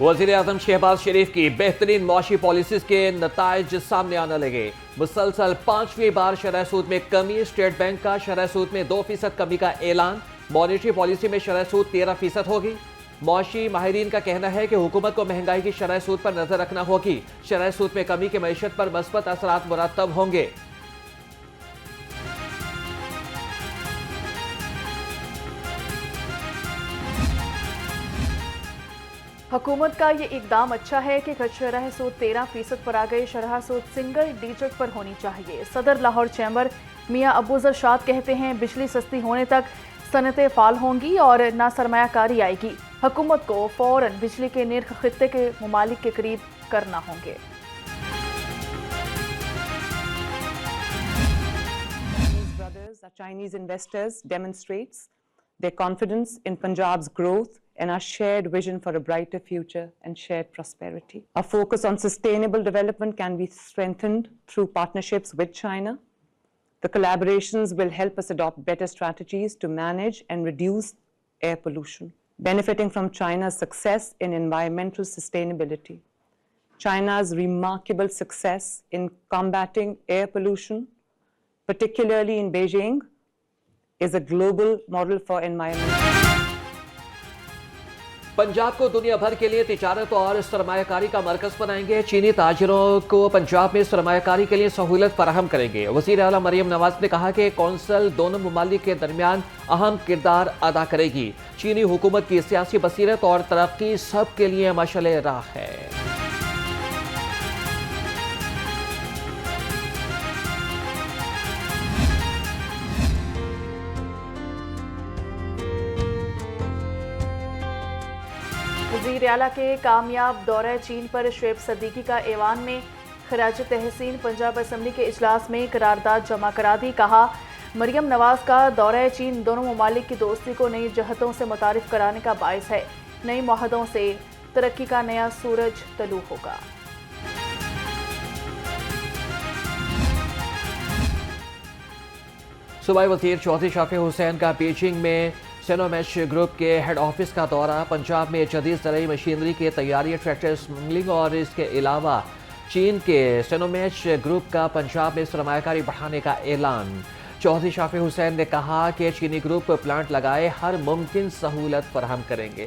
वज़ीर-ए-आज़म शहबाज शरीफ की बेहतरीन मुआशी पॉलिसीज के नताइज सामने आने लगे। मुसलसल 5वीं बार शरह सूद में कमी। स्टेट बैंक का शरह सूद में 2% कमी का ऐलान। मॉनेटरी पॉलिसी में शरह सूद 13% होगी। मुआशी माहिरीन का कहना है कि हुकूमत को महंगाई की शरह सूद पर नजर रखना होगी। शरह सूद में कमी के मईशत पर मस्बत असरात मुरतब होंगे। हुकूमत का ये इकदाम अच्छा है कि शरह सूद 13% पर आ गई। शरह सूद सिंगल डिजिट पर होनी चाहिए। सदर लाहौर चैम्बर मियां अबूजर शाद कहते हैं बिजली सस्ती होने तक सनतें फाल होंगी और ना सरमायाकारी आएगी। हुकूमत को फौरन बिजली के निर्ख खित्ते के ममालिक के करीब करना होंगे। Chinese investors demonstrates their confidence in Punjab's growth and our shared vision for a brighter future and shared prosperity. Our focus on sustainable development can be strengthened through partnerships with China. The collaborations will help us adopt better strategies to manage and reduce air pollution, benefiting from China's success in environmental sustainability. China's remarkable success in combating air pollution, particularly in Beijing, is a global model for environment. Punjab को दुनिया भर के लिए तिजारत और सरमायाकारी का मरकज बनाएंगे। चीनी ताजिरों को पंजाब में सरमायाकारी के लिए सहूलत फराहम करेंगे। वज़ीर आला मरियम नवाज ने कहा कि कौंसिल दोनों ममालिक के दरमियान अहम किरदार अदा करेगी। चीनी हुकूमत की सियासी बसीरत और तरक्की सब के लिए मशाल राह है। वज़ीर आला के कामयाब दौरे चीन पर शुएब सदीकी का ऐवान में खराज तहसीन। पंजाब असम्बली के इजलास में करारदाद जमा करा दी। कहा मरियम नवाज का दौरे चीन दोनों ममालिक की दोस्ती को नई जहतों से मुतारिफ कराने का बाइस है। नई मुआहदों से तरक्की का नया सूरज तलू होगा। सूबाई वज़ीर चौधरी शाफी हुसैन का बीजिंग में सिनोमेश ग्रुप के हेड ऑफिस का दौरा। पंजाब में जदीद ज़राई मशीनरी की तैयारी, ट्रैक्टर स्मगलिंग और इसके अलावा चीन के सिनोमेश ग्रुप का पंजाब में सरमायाकारी बढ़ाने का ऐलान। चौधरी शाफी हुसैन ने कहा कि चीनी ग्रुप प्लांट लगाए हर मुमकिन सहूलत फराहम करेंगे।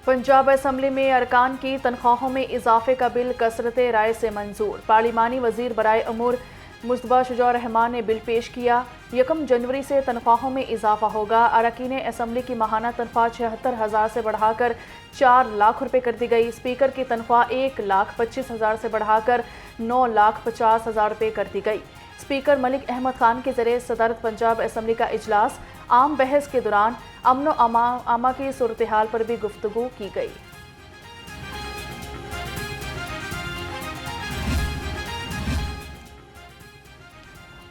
पंजाब असम्बली में अरकान की तनख्वाहों में इजाफे का बिल कसरत राय से मंजूर। पार्लिमानी वजीर बराए अमूर मुस्तफा शुजा रहमान ने बिल पेश किया। 1 जनवरी से तनख्वाहों में इजाफा होगा। अरकान असम्बली की माहाना तनख्वाह 76,000 से बढ़ाकर 4 लाख रुपए कर दी गई। स्पीकर की तनख्वाह 1,25,000 से बढ़ाकर 9,50,000 रुपए कर दी गई। स्पीकर मलिक अहमद खान के जरिए सदारत पंजाब असम्बली का इजलास। आम बहस के दौरान अमन अमा की सूरत हाल पर भी गुफ्तगू की गई।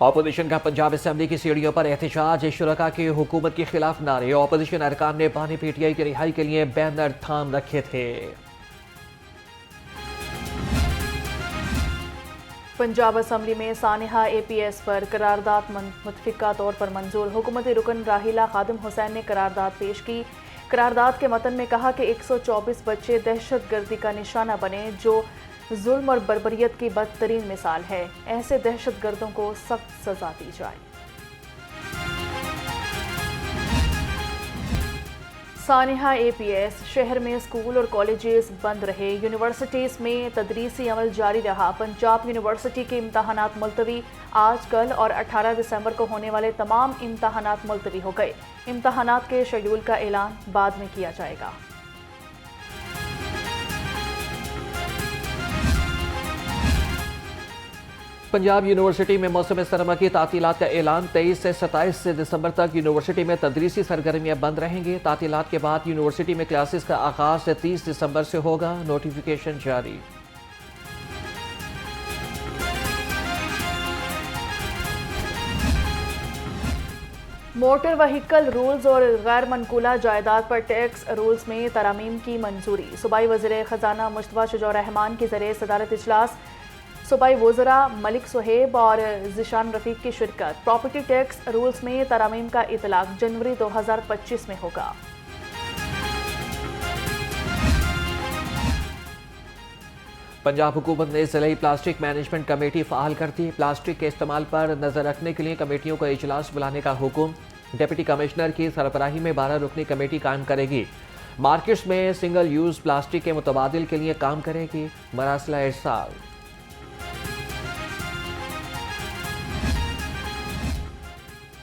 ऑपोजिशन का पंजाब असम्बली की सीढ़ियों पर एहतजाज। शुरका के हुकूमत के खिलाफ नारे। ऑपोजिशन अरकान ने बानी पीटीआई की रिहाई के लिए बैनर थाम रखे थे। पंजाब असम्बली में सानिहा APS पर करारदाद मुतफिका तौर पर मंजूर। हुकूमती रुकन राहिला खादिम हुसैन ने करारदाद पेश की। करारदाद के मतन में कहा कि 124 बच्चे दहशत गर्दी का निशाना बने, जो जुल्म और बर्बरियत की बदतरीन मिसाल है। ऐसे दहशत गर्दों को सख्त सजा दी जाए। सानिहा APS शहर में स्कूल और कॉलेजेस बंद रहे। यूनिवर्सिटीज़ में तदरीसी अमल जारी रहा। पंजाब यूनिवर्सिटी के इम्तहानात मुलतवी। आज, कल और 18 दिसंबर को होने वाले तमाम इम्तहानात मुलतवी हो गए। इम्तहानात के शेड्यूल का ऐलान बाद में किया जाएगा। पंजाब यूनिवर्सिटी में मौसम सरमा की तातीलात का ऐलान। 23 से 27 दिसंबर तक यूनिवर्सिटी में तदरीसी सरगर्मियां बंद रहेंगी। तातीलात के बाद यूनिवर्सिटी में क्लासेस का आगाज 30 दिसंबर से होगा। नोटिफिकेशन जारी। मोटर व्हीकल रूल्स और गैर मनकूला जायदाद पर टैक्स रूल्स में तरामीम की मंजूरी। सूबाई वज़ीर ख़जाना मुस्तफा शुजा रहमान के ज़रिए सदारत इजलास। सूबाई वज़रा मलिक सुहेब और ज़िशान रफ़ीक की शिरकत। प्रॉपर्टी टैक्स रूल्स में तरमीम का इतलाक जनवरी 2025 में होगा। पंजाब हुकूमत ने ज़िले प्लास्टिक मैनेजमेंट कमेटी फ़ाल कर दी। प्लास्टिक के इस्तेमाल पर नज़र रखने के लिए कमेटियों का इजलास बुलाने का हुक्म। डिप्टी कमिश्नर की सरबराही में 12 रुकनी कमेटी कायम करेगी। मार्केट्स में सिंगल यूज़ प्लास्टिक के मुतबादिल के लिए काम करेगी। मरासला इरसाल।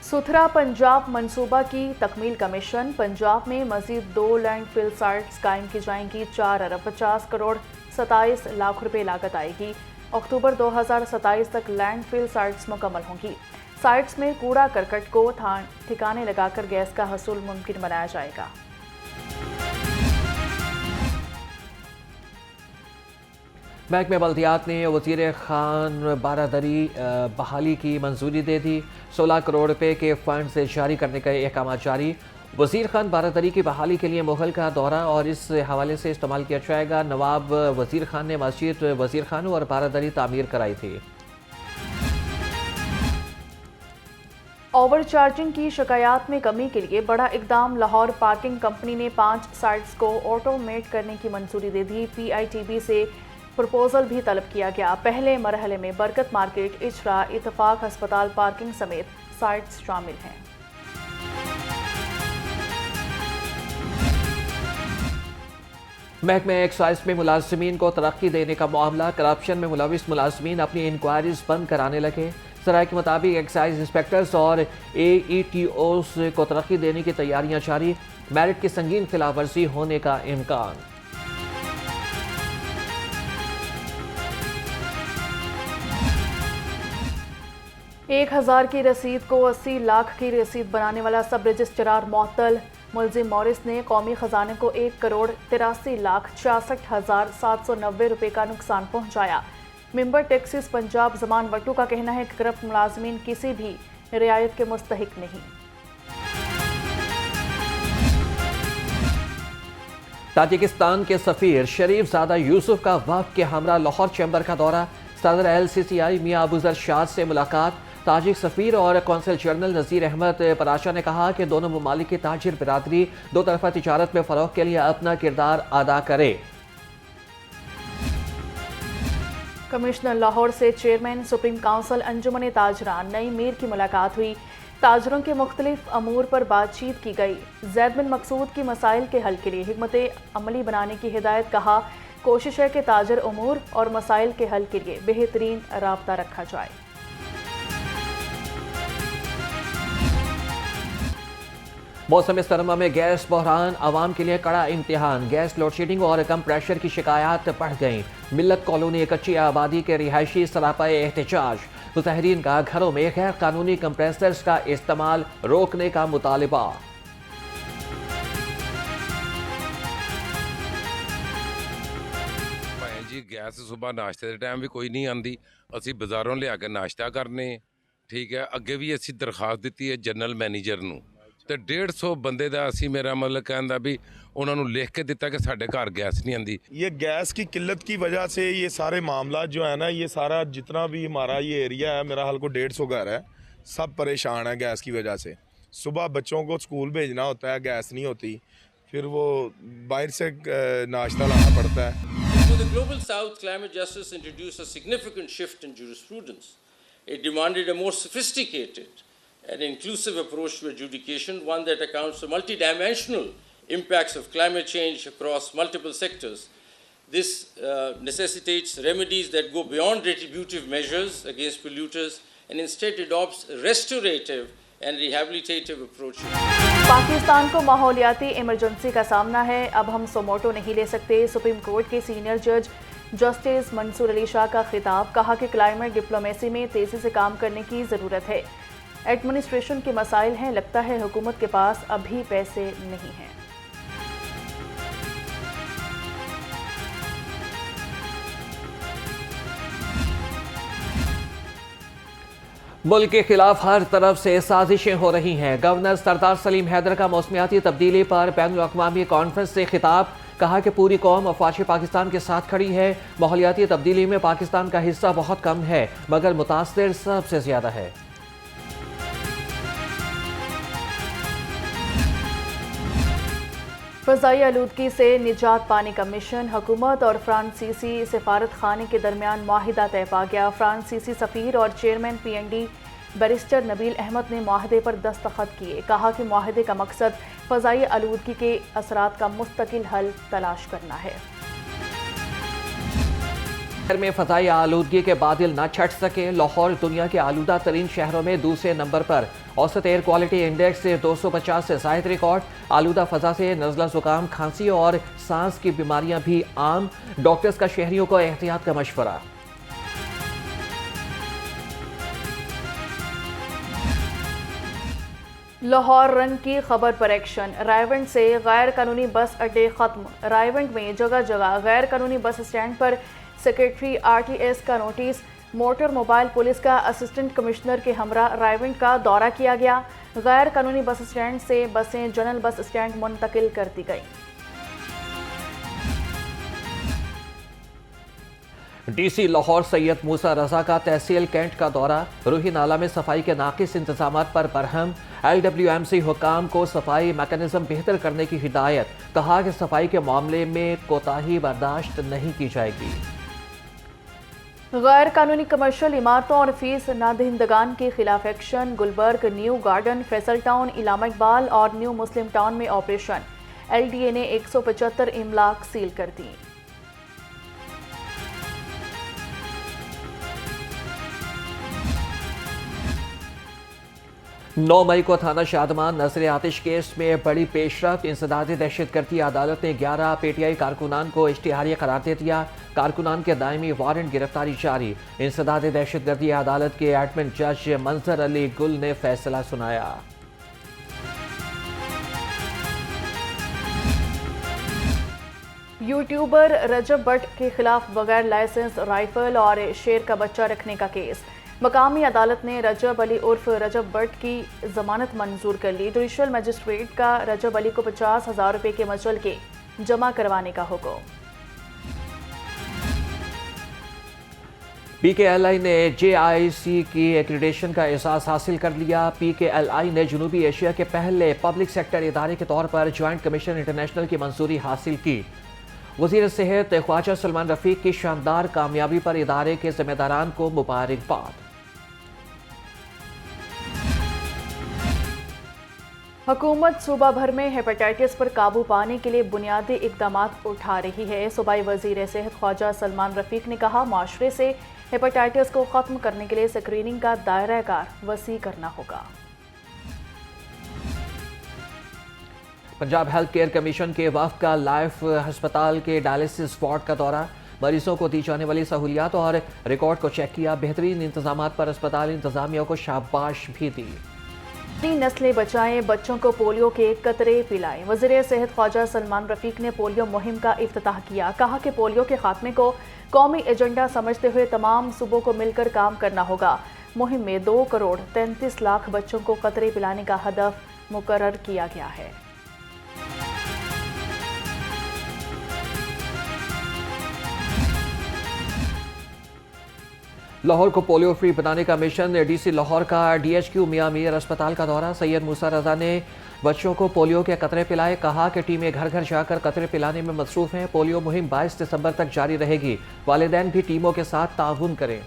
सुथरा पंजाब मंसूबा की तकमील का मिशन। पंजाब में मजीद 2 लैंडफिल साइट्स कायम की जाएंगी। 4 अरब 50 करोड़ 27 लाख रुपए लागत आएगी। अक्टूबर 2027 तक लैंडफिल साइट्स मुकम्मल होंगी। साइट्स में कूड़ा करकट को ठिकाने लगाकर गैस का हसूल मुमकिन बनाया जाएगा। महकमे बल्दियात ने वज़ीर खान बारादरी बहाली की मंजूरी दे दी। 16 करोड़ रुपए के फंड से जारी करने का अहकाम जारी। वज़ीर खान बारादरी की बहाली के लिए मुगल का दौरा और इस हवाले से इस्तेमाल किया जाएगा। नवाब वज़ीर खान ने मस्जिद वज़ीर खान और बारादरी तामीर कराई थी। ओवर चार्जिंग की शिकायत में कमी के लिए बड़ा इकदाम। लाहौर पार्किंग कंपनी ने 5 साइट्स को ऑटोमेट करने की मंजूरी दे दी। PITB से प्रपोजल भी तलब किया गया। पहले मरहले में बरकत मार्केट, इचरा, इत्तफाक अस्पताल पार्किंग समेत साइट्स शामिल हैं। महकमे एक्साइज में मुलाजमीन को तरक्की देने का मामला। करप्शन में मुलविस मुलाजमीन अपनी इंक्वायरीज बंद कराने लगे। सराय के मुताबिक एक्साइज इंस्पेक्टर्स और AETOs को तरक्की देने की तैयारियां जारी। मेरिट की संगीन खिलाफवर्जी होने का इम्कान। एक 1000 की रसीद को 80 लाख की रसीद बनाने वाला सब रजिस्ट्रार मुअत्तल। मुलजिम मॉरिस ने कौमी खजाने को 1 करोड़ 83 लाख 66,790 रुपए का नुकसान पहुंचाया। मेंबर टैक्सेस पंजाब जमान वट्टू का कहना है कि करप्ट मुलाजमीन किसी भी रियायत के मुस्तहिक नहीं। ताजिकिस्तान के सफीर शरीफ ज़ादा यूसुफ का वफ़द के हमरा लाहौर चैम्बर का दौरा। सदर LCCI मियां अबूजर शाद से मुलाकात। ताजिक सफीर और कौंसल जनरल नज़ीर अहमद पराशा ने कहा कि दोनों ममालिक की ताजिर बिरादरी दो तरफा तिजारत में फ़रोग के लिए अपना किरदार अदा करे। कमिश्नर लाहौर से चेयरमैन सुप्रीम काउंसिल अंजुमन ताजरान नई मीर की मुलाकात हुई। ताजरों के मुख्तलिफ अमूर पर बातचीत की गई। जैद बिन मकसूद की मसाइल के हल के लिए हिकमत अमली बनाने की हिदायत। कहा कोशिश है कि ताजर अमूर और मसाइल के हल के लिए बेहतरीन राब्ता रखा जाए। मौसम सरमा में गैस बहरान आवाम के लिए कड़ा इम्तिहान। गैस लोड शेडिंग और कम प्रेशर की शिकायत बढ़ गई। मिल्लत कॉलोनी कच्ची आबादी के रिहायशी सरापा एहतजाज। मुजाहिरीन का घरों में गैर कानूनी कंप्रेसर्स का इस्तेमाल रोकने का मुतालिबा। जी गैस सुबह नाश्ते के टाइम भी कोई नहीं आती, असी बाजारों लिया के नाश्ता करने। ठीक है, अगे भी असी दरखास्त दी है जनरल मैनेजर नूं तो 150 बंदे का असी मेरा मतलब कहना भी उन्होंने लिख के दिता कि साढ़े घर गैस नहीं आती। ये गैस की किल्लत की वजह से ये सारे मामला जो है ना, ये सारा जितना भी हमारा ये एरिया है, मेरा हाल को 150 घर है, सब परेशान है गैस की वजह से। सुबह बच्चों को स्कूल भेजना होता है, गैस नहीं होती, फिर वो बाहर से नाश्ता लाना पड़ता है। For the Global South, climate justice introduced a significant shift in jurisprudence. It demanded a more sophisticated and inclusive approach to adjudication, one that accounts for multidimensional impacts of climate change across multiple sectors. This necessitates remedies that go beyond retributive measures against polluters and instead adopts restorative and rehabilitative approaches. Pakistan को माहौलियाती emergency का सामना है, अब हम suo motu नहीं ले सकते। Supreme court के सीनियर जज जस्टिस मंसूर अली शाह का खिताब। कहा कि क्लाइमेट डिप्लोमेसी में तेजी से काम करने की ज़रूरत है। एडमिनिस्ट्रेशन के मसाइल हैं, लगता है हुकूमत के पास अभी पैसे नहीं हैं। मुल्क के खिलाफ हर तरफ से साजिशें हो रही हैं। गवर्नर सरदार सलीम हैदर का मौसमियाती तब्दीली पर बैनुल अक़वामी कॉन्फ्रेंस से खिताब। कहा कि पूरी कौम अफवाज पाकिस्तान के साथ खड़ी है। माहौलियाती तब्दीली में पाकिस्तान का हिस्सा बहुत कम है, मगर मुतासिर सबसे ज्यादा है। फ़ज़ाई आलूदगी से निजात पाने का मिशन, हुकूमत और फ्रांसीसी सफारत खाने के दरमियान माहिदा तय पा गया। फ्रांसीसी सफ़ीर और chairman PND barrister Nabeel Ahmed ने माहदे पर दस्तखत किए। कहा कि माहदे का मकसद फ़ज़ाई आलूदगी के असरात का मुस्तकिल हल तलाश करना है। शहर में फ़ज़ाई आलूदगी के बादल न छट सके। लाहौर दुनिया के आलूदा तरीन शहरों में दूसरे नंबर पर। औसत एयर क्वालिटी इंडेक्स से 250 से ज़ायद रिकॉर्ड। आलूदा फ़ज़ा से नज़ला ज़ुकाम, खांसी और सांस की बीमारियां भी आम। डॉक्टर्स का शहरियों को एहतियात का मशवरा। लाहौर रन की खबर पर एक्शन। रायवंड से गैर कानूनी बस अड्डे खत्म। रायवंड में जगह जगह गैर कानूनी बस स्टैंड पर सेक्रेटरी RTS का नोटिस। मोटर मोबाइल पुलिस का असिस्टेंट कमिश्नर के हमरा रायवंड का दौरा किया गया। गैर कानूनी बस स्टैंड से बसें जनरल बस स्टैंड मुंतकिल कर दी गई। DC लाहौर सैयद मूसा रजा का तहसील कैंट का दौरा। रूही नाला में सफाई के नाकिस इंतजामात पर बरहम। LWMC हुकाम को सफाई मैकेनिज्म बेहतर करने की हिदायत। कहा कि सफाई के मामले में कोताही बर्दाश्त नहीं की जाएगी। गैर कानूनी कमर्शियल इमारतों और फीस नादहिंदगान के खिलाफ एक्शन। गुलबर्ग, न्यू गार्डन, फैसल टाउन, इलामा इकबाल और न्यू मुस्लिम टाउन में ऑपरेशन। LDA ने 175 इमलाक सील कर दी। 9 मई को थाना शादमान नजर आतिश केस में बड़ी पेशरफ। इंसदादी दहशतगर्दी अदालत ने 11 PTI कारकुनान को इश्तिहारी करार दे दिया। कारकुनान के दायमी वारंट गिरफ्तारी जारी। इंसदादी दहशतगर्दी अदालत के एडमिन जज मंजर अली गुल ने फैसला सुनाया। यूट्यूबर रजब भट्ट के खिलाफ बगैर लाइसेंस राइफल और शेर का बच्चा रखने का केस। मकामी अदालत ने रजब अली उर्फ रजब भट्ट की जमानत मंजूर कर ली। जुडिशल मजिस्ट्रेट का रजब अली को 50,000 रुपये के मचल के जमा करवाने का हुक्म। PKLI ने JIC की एक्रीडेशन का एहसास हासिल कर लिया। PKLI ने जनूबी एशिया के पहले पब्लिक सेक्टर इदारे के तौर पर ज्वाइंट कमीशन इंटरनेशनल की मंजूरी हासिल की। वज़ीर सेहत ख्वाजा सलमान रफीक की शानदार कामयाबी पर इदारे के जिम्मेदारान को मुबारकबाद। हुकूमत सूबा भर में हेपेटाइटिस पर काबू पाने के लिए बुनियादी इकदाम उठा रही है। सूबाई वज़ीर सेहत ख्वाजा सलमान रफीक ने कहा, माशरे से हेपेटाइटिस को ख़त्म करने के लिए स्क्रीनिंग का दायरा कार वसी करना होगा। पंजाब हेल्थ केयर कमीशन के वफ़द का लाइफ हस्पताल के डायलिसिस वार्ड का दौरा। मरीजों को दी जाने वाली सहूलियात और रिकॉर्ड को चेक किया। बेहतरीन इंतजामात पर अस्पताल इंतजामिया को शाबाश भी दी। अपनी नस्लें बचाएं, बच्चों को पोलियो के कतरे पिलाएं। वज़ीर सेहत ख्वाजा सलमान रफीक ने पोलियो मुहिम का इफ्तिताह किया। कहा कि पोलियो के खात्मे को कौमी एजेंडा समझते हुए तमाम सूबों को मिलकर काम करना होगा। मुहिम में 2 करोड़ 33 लाख बच्चों को कतरे पिलाने का हदफ मुकर्रर किया गया है। लाहौर को पोलियो फ्री बनाने का मिशन। DC लाहौर का DHQ मियां मीर अस्पताल का दौरा। सैयद मूसा रजा ने बच्चों को पोलियो के कतरे पिलाए। कहा कि टीमें घर घर जाकर कतरे पिलाने में मसरूफ हैं। पोलियो मुहिम 22 दिसंबर तक जारी रहेगी। वालिदैन भी टीमों के साथ ताउन करें।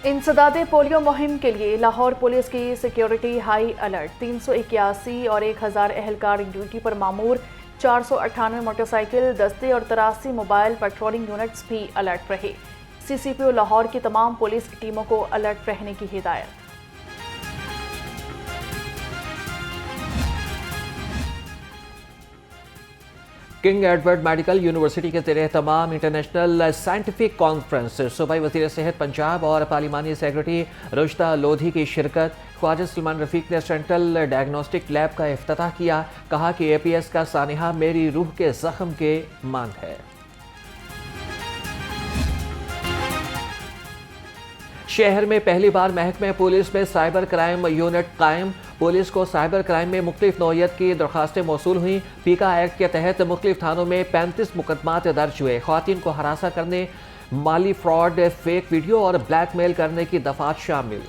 इंसदादे पोलियो मुहिम के लिए लाहौर पुलिस की सिक्योरिटी हाई अलर्ट। 381 और 1000 एहलकार ड्यूटी पर मामूर। 498 मोटरसाइकिल दस्ते और 83 मोबाइल पेट्रोलिंग यूनिट्स भी अलर्ट रहे। CCPO लाहौर की तमाम पुलिस टीमों को अलर्ट रहने की हिदायत। किंग एडवर्ड मेडिकल यूनिवर्सिटी के ज़ेरे तमाम इंटरनेशनल साइंटिफिक कॉन्फ्रेंस। सूबाई वज़ीर सेहत पंजाब और पार्लिमानी सेक्रेटरी रुश्ता लोधी की शिरकत। ख्वाजा सलमान रफीक ने सेंट्रल डायग्नोस्टिक लैब का इफ्तिताह किया। कहा कि APS का सानिहा मेरी रूह के जख्म के मांद है। शहर में पहली बार महकमे पुलिस में साइबर क्राइम यूनिट कायम। पुलिस को साइबर क्राइम में मुख्तलिफ नौइयत की दरखास्तें मौसूल हुई। पीका एक्ट के तहत मुख्तलिफ थानों में 35 मुकदमात दर्ज हुए। ख्वातीन को हरासा करने, माली फ्रॉड, फेक वीडियो और ब्लैकमेल करने की दफात शामिल।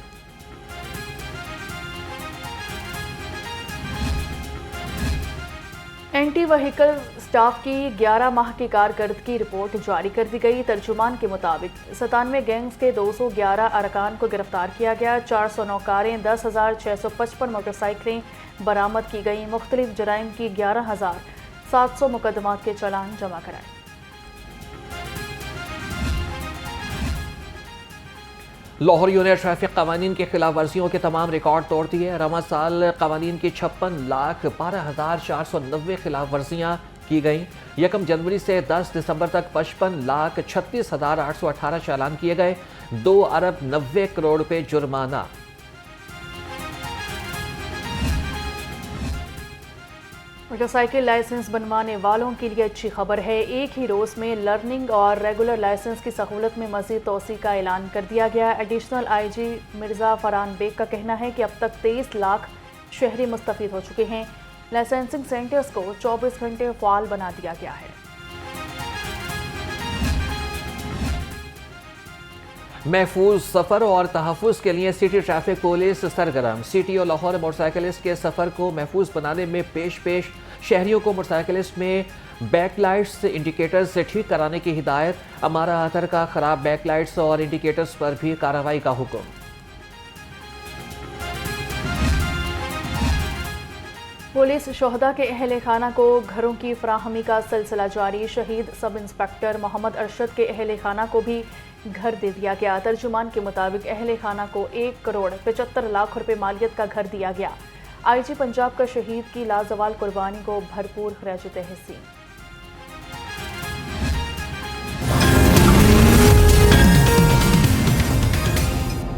एंटी व्हीकल स्टाफ की 11 माह की कारकर्दगी रिपोर्ट जारी कर दी गई। तर्जुमान के मुताबिक 97 गैंग्स के 211 अरकान को गिरफ्तार किया गया। 409 कारें, 10,655 मोटरसाइकिलें बरामद की गई। मुख्तलिफ जराइम की 11,700 मुकदमात के चालान जमा कराए। लाहौर यूनियन ट्रैफिक कवानीन की खिलाफ वर्जियों के तमाम रिकॉर्ड तोड़ दिए। रवा साल कवानीन की 56,12,490 खिलाफ वर्जियाँ की गई। 1 जनवरी से 10 दिसंबर तक 55,36,818 चालान किए गए। 2 अरब 90 करोड़ रुपए जुर्माना। मोटरसाइकिल लाइसेंस बनवाने वालों के लिए अच्छी खबर है। एक ही रोज़ में लर्निंग और रेगुलर लाइसेंस की सहूलत में मज़ीद तोसी का ऐलान कर दिया गया। एडिशनल IG मिर्ज़ा फरहान बेग का कहना है कि अब तक 23 लाख शहरी मुस्तफ़ीद हो चुके हैं। लाइसेंसिंग सेंटर्स को 24 घंटे फ़ाल बना दिया गया है। महफूज सफ़र और तहफ़्फ़ुज़ के लिए सिटी ट्रैफिक पुलिस सरगर्म। सिटी और लाहौर मोटरसाइकिलिस्ट के सफ़र को महफूज बनाने में पेश शहरियों को मोटरसाइकिलिस्ट में बैकलाइट्स इंडिकेटर्स से ठीक कराने की हिदायत। अमारा अतर का ख़राब बैकलाइट्स और इंडिकेटर्स पर भी कार्रवाई का हुक्म। पुलिस शोहदा के अहले खाना को घरों की फराहमी का सिलसिला जारी। शहीद सब इंस्पेक्टर मोहम्मद अरशद के अहले खाना को भी घर दे दिया गया। तर्जुमान के मुताबिक अहले खाना को 1 करोड़ 75 लाख रुपए मालियत का घर दिया गया। IG पंजाब का शहीद की लाजवाल कुर्बानी को भरपूर खराज तहसीन।